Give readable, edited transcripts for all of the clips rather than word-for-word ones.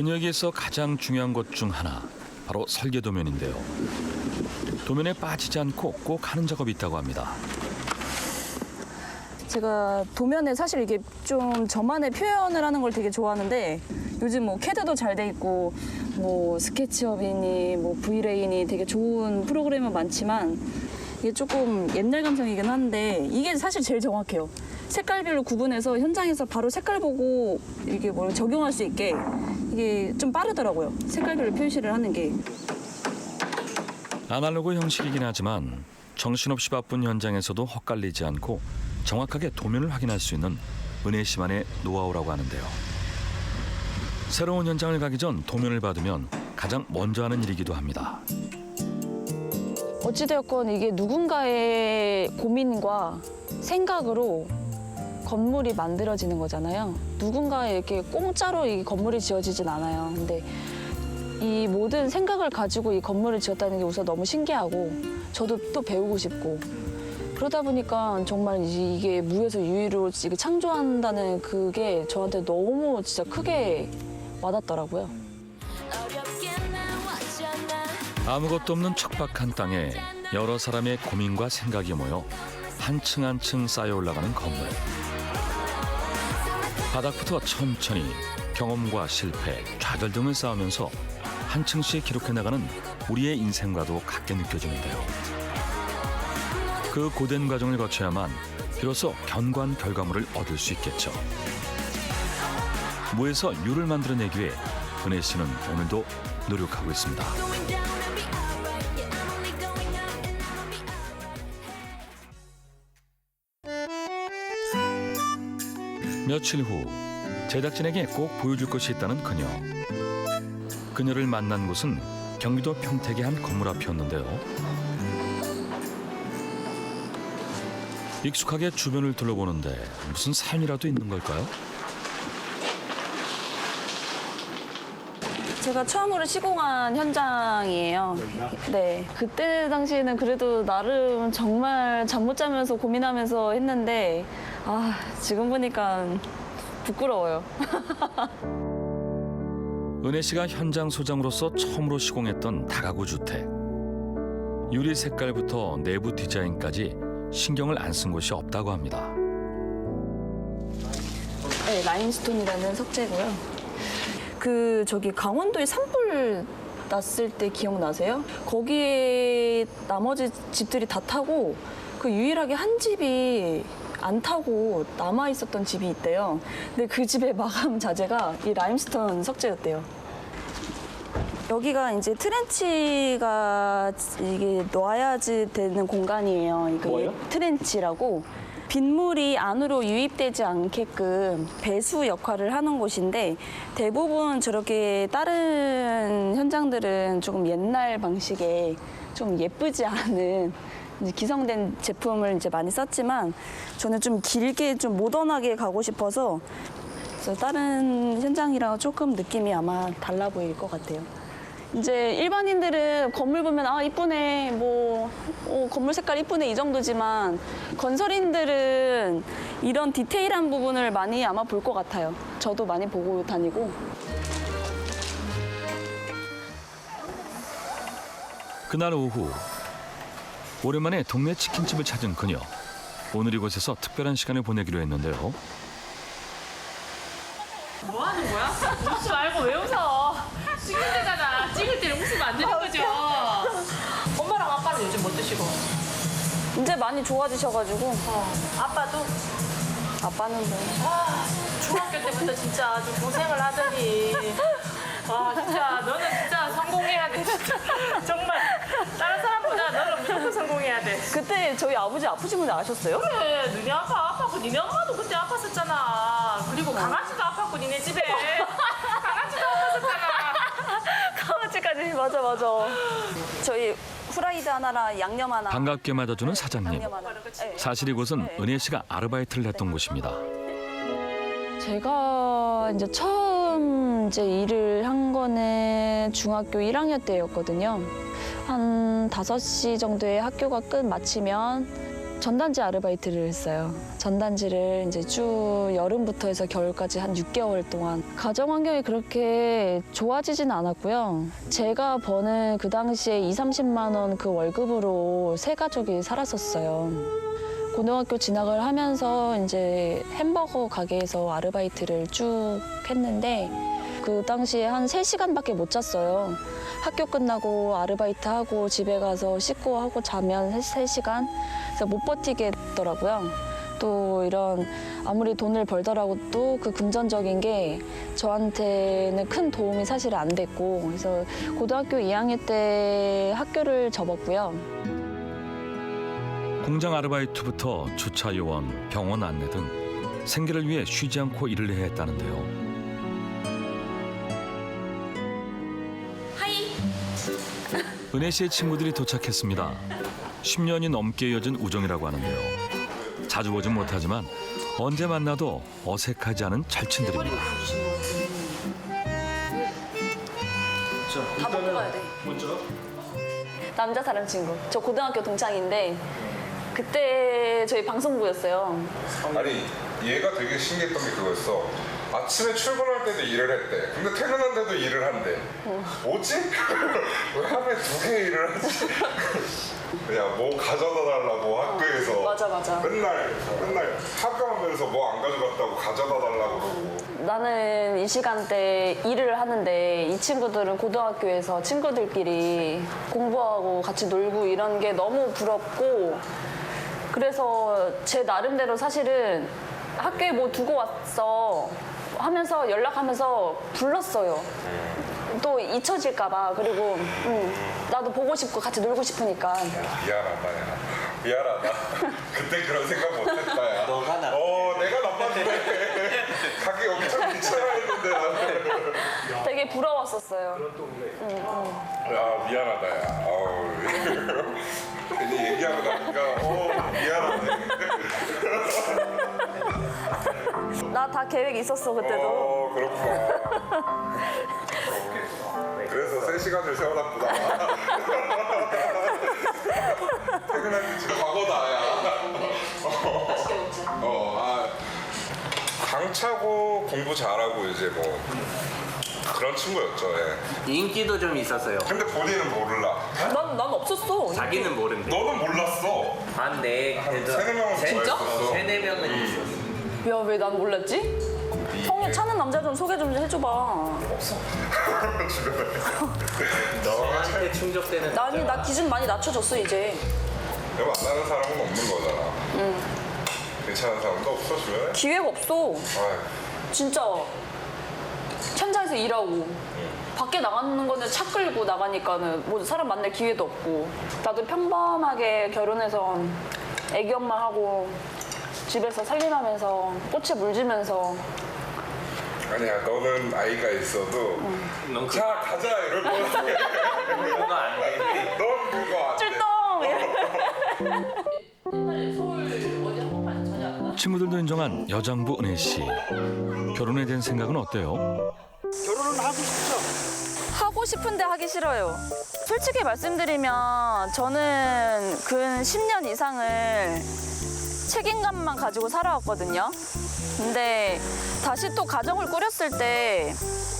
그녀에게서 가장 중요한 것 중 하나, 바로 설계 도면인데요. 도면에 빠지지 않고 꼭 하는 작업이 있다고 합니다. 제가 도면에 사실 이게 좀 저만의 표현을 하는 걸 되게 좋아하는데 요즘 뭐 캐드도 잘 돼 있고 뭐 스케치업이니 뭐 브이레인이 되게 좋은 프로그램은 많지만 이게 조금 옛날 감성이긴 한데 이게 사실 제일 정확해요. 색깔별로 구분해서 현장에서 바로 색깔 보고 이게 뭘 적용할 수 있게 이게 좀 빠르더라고요. 색깔별로 표시를 하는 게. 아날로그 형식이긴 하지만 정신없이 바쁜 현장에서도 헛갈리지 않고 정확하게 도면을 확인할 수 있는 은혜 씨만의 노하우라고 하는데요. 새로운 현장을 가기 전 도면을 받으면 가장 먼저 하는 일이기도 합니다. 어찌되었건 이게 누군가의 고민과 생각으로 건물이 만들어지는 거잖아요. 누군가의 이렇게 공짜로 이 건물이 지어지진 않아요. 근데 이 모든 생각을 가지고 이 건물을 지었다는 게 우선 너무 신기하고 저도 또 배우고 싶고 그러다 보니까 정말 이게 무에서 유의로 이게 창조한다는 그게 저한테 너무 진짜 크게 와닿더라고요. 아무것도 없는 척박한 땅에 여러 사람의 고민과 생각이 모여 한 층 한 층 쌓여 올라가는 건물. 바닥부터 천천히 경험과 실패, 좌절 등을 쌓으면서 한 층씩 기록해 나가는 우리의 인생과도 같게 느껴지는데요. 그 고된 과정을 거쳐야만 비로소 견고한 결과물을 얻을 수 있겠죠. 무에서 유를 만들어내기 위해 은혜 씨는 오늘도 노력하고 있습니다. 며칠 후 제작진에게 꼭 보여줄 것이 있다는 그녀. 그녀를 만난 곳은 경기도 평택의 한 건물 앞이었는데요. 익숙하게 주변을 둘러보는데 무슨 삶이라도 있는 걸까요? 제가 처음으로 시공한 현장이에요. 네, 그때 당시에는 그래도 나름 정말 잠 못 자면서 고민하면서 했는데 지금 보니까 부끄러워요. 은혜 씨가 현장 소장으로서 처음으로 시공했던 다가구 주택. 유리 색깔부터 내부 디자인까지 신경을 안 쓴 곳이 없다고 합니다. 네, 라임스톤이라는 석재고요. 저기 강원도에 산불 났을 때 기억나세요? 거기에 나머지 집들이 다 타고 그 유일하게 한 집이 안 타고 남아 있었던 집이 있대요. 근데 그 집의 마감 자재가 이 라임스톤 석재였대요. 여기가 이제 트렌치가 이게 놔야지 되는 공간이에요. 뭐요? 트렌치라고 빗물이 안으로 유입되지 않게끔 배수 역할을 하는 곳인데 대부분 저렇게 다른 현장들은 조금 옛날 방식의 좀 예쁘지 않은 이제 기성된 제품을 이제 많이 썼지만 저는 좀 길게 좀 모던하게 가고 싶어서 그래서 다른 현장이랑 조금 느낌이 아마 달라 보일 것 같아요. 이제 일반인들은 건물 보면 이쁘네, 건물 색깔 이쁘네 이 정도지만 건설인들은 이런 디테일한 부분을 많이 아마 볼 것 같아요. 저도 많이 보고 다니고. 그날 오후 오랜만에 동네 치킨집을 찾은 그녀. 오늘 이곳에서 특별한 시간을 보내기로 했는데요. 뭐 하는 거야? 웃지 말고 왜 웃어? 찍는 데잖아. 찍을 때는 웃으면 안 되는 거죠. 엄마랑 아빠는 요즘 뭐 드시고? 이제 많이 좋아지셔가지고 아빠도? 아빠는 뭐. 중학교 때부터 진짜 아주 고생을 하더니. 진짜 너는 진짜 성공해야 돼. 진짜. 정말 다른 사람보다 너는 무조건 성공해야 돼. 그때 저희 아버지 아프신 분 아셨어요? 그래, 너네 아빠 아팠고 니네 엄마도 그때 아팠었잖아. 그리고 강아지도 아팠고 니네 집에. 강아지도 아팠었잖아. 강아지까지 맞아. 저희 후라이드 하나랑 양념 하나. 반갑게 맞아주는 사장님. 양념 하나. 네. 사실 이곳은 은혜 씨가 아르바이트를 했던 곳입니다. 제가 이제 처음 일을 한 거는 중학교 1학년 때였거든요. 한 5시 정도에 학교가 끝 마치면 전단지 아르바이트를 했어요. 전단지를 이제 쭉 여름부터 해서 겨울까지 한 6개월 동안. 가정 환경이 그렇게 좋아지진 않았고요. 제가 버는 그 당시에 20-30만 원 그 월급으로 세 가족이 살았었어요. 고등학교 진학을 하면서 이제 햄버거 가게에서 아르바이트를 쭉 했는데 그 당시에 한 3시간밖에 못 잤어요. 학교 끝나고 아르바이트하고 집에 가서 씻고 하고 자면 3시간? 그래서 못 버티겠더라고요. 또 이런 아무리 돈을 벌더라도 또 그 금전적인 게 저한테는 큰 도움이 사실 안 됐고 그래서 고등학교 2학년 때 학교를 접었고요. 공장 아르바이트부터 주차 요원, 병원 안내 등 생계를 위해 쉬지 않고 일을 해야 했다는데요. 은혜 씨의 친구들이 도착했습니다. 10년이 넘게 이어진 우정이라고 하는데요. 자주 보진 못하지만 언제 만나도 어색하지 않은 절친들입니다. 다 먹고 가야 돼. 남자 사람 친구. 저 고등학교 동창인데 그때 저희 방송부였어요. 아니 얘가 되게 신기했던 게 그거였어. 아침에 출근할 때도 일을 했대. 근데 퇴근한 데도 일을 한대. 뭐지? 왜 하루에 2개 일을 하지? 그냥 뭐 가져다 달라고 학교에서 맞아. 맨날 학교 가면서 뭐 안 가져갔다고 가져다 달라고 그러고. 나는 이 시간대 일을 하는데 이 친구들은 고등학교에서 친구들끼리 공부하고 같이 놀고 이런 게 너무 부럽고 그래서 제 나름대로 사실은 학교에 뭐 두고 왔어 하면서 연락하면서 불렀어요. 또 잊혀질까 봐. 그리고 나도 보고 싶고 같이 놀고 싶으니까. 미안하다 야. 미안하다. 그때 그런 생각 못했다 야. 너가 나. 내가 나빴네. 가기 엄청 미쳐야 했는데 나는. 되게 부러웠었어요. 야 미안하다 야. 괜히 얘기하고 나니까 미안하네. 나 다 계획 있었어 그때도. 그렇구나. 그래서 3시간을 세워놨구나. 퇴근할 때 집에 과거다 야. 강차고 공부 잘하고 이제 뭐 그런 친구였죠. 예. 인기도 좀 있었어요. 근데 본인은 몰라. 난 없었어. 자기는 모른대. 너는 몰랐어. 네 그래도 세네 명은 진짜? 좋아했었어. 3-4명은 있었어. 야 왜 난 몰랐지? 성에 차는 남자 좀 소개 좀 해줘봐. 주변에. 너한테 충족되는 나 기준 많이 낮춰줬어 이제. 내가 만나는 사람은 없는 거잖아. 괜찮은 사람도 없어 주변에? 기회가 없어. 아이, 진짜 현장에서 일하고 밖에 나가는 거는 차 끌고 나가니까는 뭐 사람 만날 기회도 없고 나도 평범하게 결혼해서 애기 엄마 하고 집에서 살림하면서 꽃에 물 주면서 아니야 너는 아이가 있어도 넌 자 가자 이럴 거 같아. 그거 안 돼. 넌 그거 안 돼. 출동! 친구들도 인정한 여장부 은혜 씨. 결혼에 대한 생각은 어때요? 결혼은 하고 싶죠? 하고 싶은데 하기 싫어요. 솔직히 말씀드리면 저는 근 10년 이상을 책임감만 가지고 살아왔거든요. 근데 다시 또 가정을 꾸렸을 때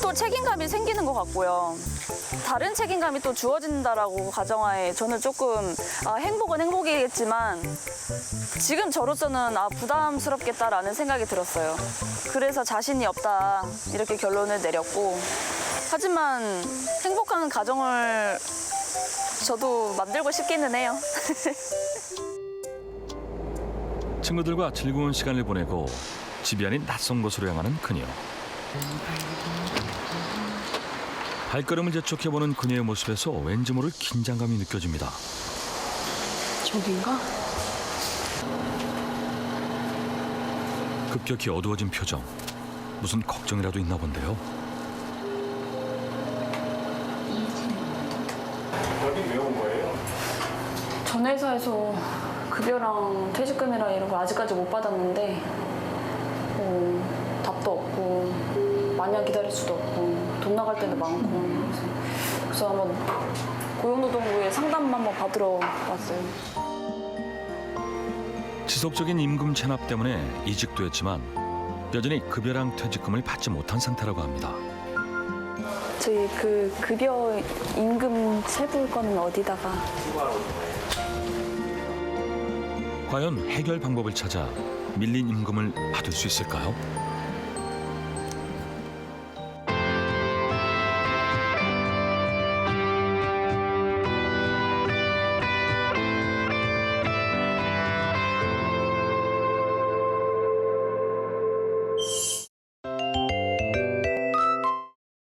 또 책임감이 생기는 것 같고요. 다른 책임감이 또 주어진다라고 가정하에 저는 조금 행복은 행복이겠지만 지금 저로서는 부담스럽겠다라는 생각이 들었어요. 그래서 자신이 없다 이렇게 결론을 내렸고 하지만 행복한 가정을 저도 만들고 싶기는 해요. 친구들과 즐거운 시간을 보내고 집이 아닌 낯선 곳으로 향하는 그녀. 발걸음을 재촉해보는 그녀의 모습에서 왠지 모를 긴장감이 느껴집니다. 저긴가? 급격히 어두워진 표정. 무슨 걱정이라도 있나 본데요. 여기 왜 온 거예요? 전 회사에서 급여랑 퇴직금이랑 이런 거 아직까지 못 받았는데 답도 없고 마냥 기다릴 수도 없고 돈 나갈 때도 많고 그래서 한번 고용노동부에 상담 한번 받으러 왔어요. 지속적인 임금 체납 때문에 이직도 했지만 여전히 급여랑 퇴직금을 받지 못한 상태라고 합니다. 저희 그 급여 임금 세부 거는 어디다가? 과연 해결 방법을 찾아 밀린 임금을 받을 수 있을까요?